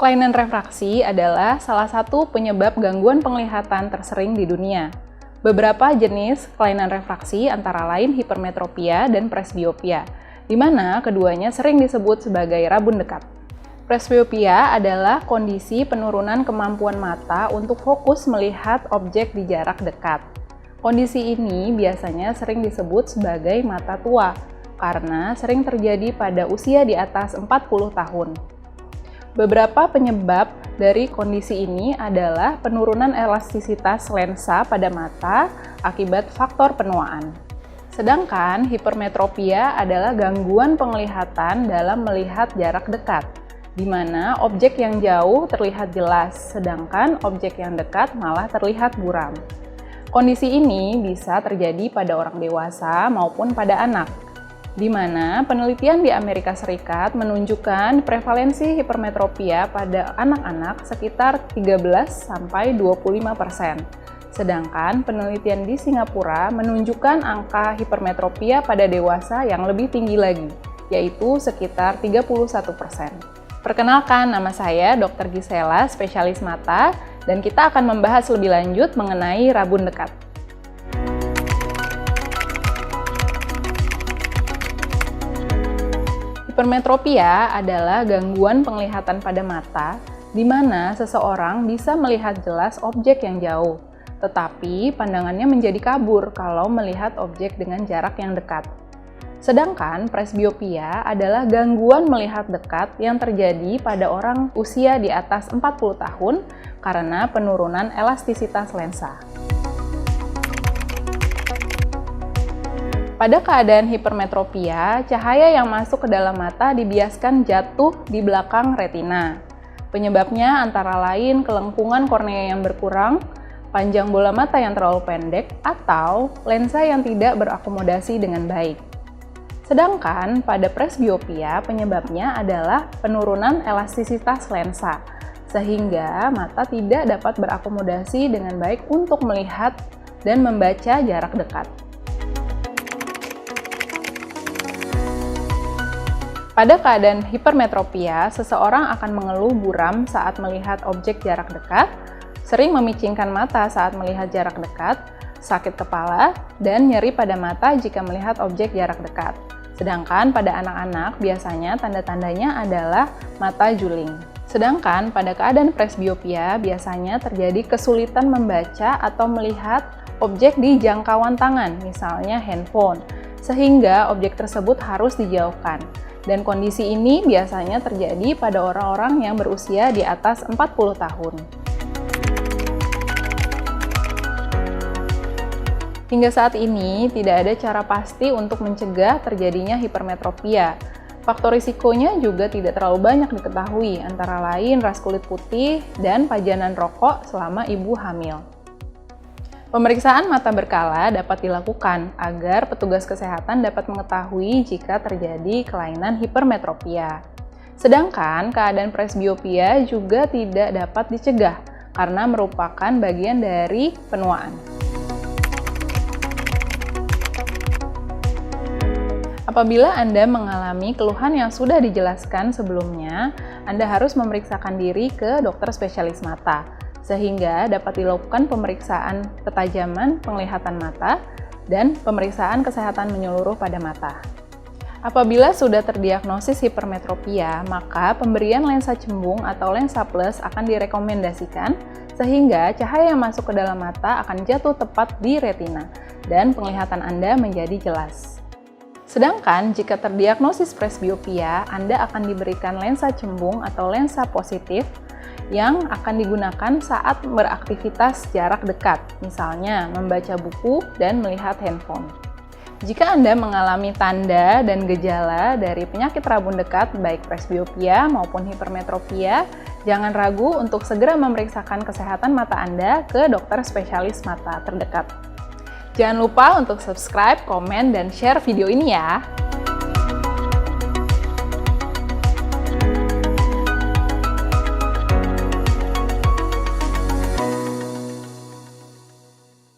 Kelainan refraksi adalah salah satu penyebab gangguan penglihatan tersering di dunia. Beberapa jenis kelainan refraksi antara lain hipermetropia dan presbiopia, di mana keduanya sering disebut sebagai rabun dekat. Presbiopia adalah kondisi penurunan kemampuan mata untuk fokus melihat objek di jarak dekat. Kondisi ini biasanya sering disebut sebagai mata tua, karena sering terjadi pada usia di atas 40 tahun. Beberapa penyebab dari kondisi ini adalah penurunan elastisitas lensa pada mata akibat faktor penuaan. Sedangkan hipermetropia adalah gangguan penglihatan dalam melihat jarak dekat, di mana objek yang jauh terlihat jelas, sedangkan objek yang dekat malah terlihat buram. Kondisi ini bisa terjadi pada orang dewasa maupun pada anak, di mana penelitian di Amerika Serikat menunjukkan prevalensi hipermetropia pada anak-anak sekitar 13-25%. Sedangkan penelitian di Singapura menunjukkan angka hipermetropia pada dewasa yang lebih tinggi lagi, yaitu sekitar 31%. Perkenalkan, nama saya Dr. Gisela, spesialis mata, dan kita akan membahas lebih lanjut mengenai rabun dekat. Hipermetropia adalah gangguan penglihatan pada mata, di mana seseorang bisa melihat jelas objek yang jauh, tetapi pandangannya menjadi kabur kalau melihat objek dengan jarak yang dekat. Sedangkan presbiopia adalah gangguan melihat dekat yang terjadi pada orang usia di atas 40 tahun karena penurunan elastisitas lensa. Pada keadaan hipermetropia, cahaya yang masuk ke dalam mata dibiaskan jatuh di belakang retina. Penyebabnya antara lain kelengkungan kornea yang berkurang, panjang bola mata yang terlalu pendek, atau lensa yang tidak berakomodasi dengan baik. Sedangkan pada presbiopia, penyebabnya adalah penurunan elastisitas lensa, sehingga mata tidak dapat berakomodasi dengan baik untuk melihat dan membaca jarak dekat. Pada keadaan hipermetropia, seseorang akan mengeluh buram saat melihat objek jarak dekat, sering memicingkan mata saat melihat jarak dekat, sakit kepala, dan nyeri pada mata jika melihat objek jarak dekat. Sedangkan pada anak-anak biasanya tanda-tandanya adalah mata juling. Sedangkan pada keadaan presbiopia biasanya terjadi kesulitan membaca atau melihat objek di jangkauan tangan, misalnya handphone, sehingga objek tersebut harus dijauhkan. Dan kondisi ini biasanya terjadi pada orang-orang yang berusia di atas 40 tahun. Hingga saat ini, tidak ada cara pasti untuk mencegah terjadinya hipermetropia. Faktor risikonya juga tidak terlalu banyak diketahui, antara lain ras kulit putih dan pajanan rokok selama ibu hamil. Pemeriksaan mata berkala dapat dilakukan agar petugas kesehatan dapat mengetahui jika terjadi kelainan hipermetropia. Sedangkan keadaan presbiopia juga tidak dapat dicegah karena merupakan bagian dari penuaan. Apabila Anda mengalami keluhan yang sudah dijelaskan sebelumnya, Anda harus memeriksakan diri ke dokter spesialis mata, sehingga dapat dilakukan pemeriksaan ketajaman penglihatan mata dan pemeriksaan kesehatan menyeluruh pada mata. Apabila sudah terdiagnosis hipermetropia, maka pemberian lensa cembung atau lensa plus akan direkomendasikan sehingga cahaya yang masuk ke dalam mata akan jatuh tepat di retina dan penglihatan Anda menjadi jelas. Sedangkan jika terdiagnosis presbiopia, Anda akan diberikan lensa cembung atau lensa positif yang akan digunakan saat beraktivitas jarak dekat, misalnya membaca buku dan melihat handphone. Jika Anda mengalami tanda dan gejala dari penyakit rabun dekat, baik presbiopia maupun hipermetropia, jangan ragu untuk segera memeriksakan kesehatan mata Anda ke dokter spesialis mata terdekat. Jangan lupa untuk subscribe, komen, dan share video ini ya!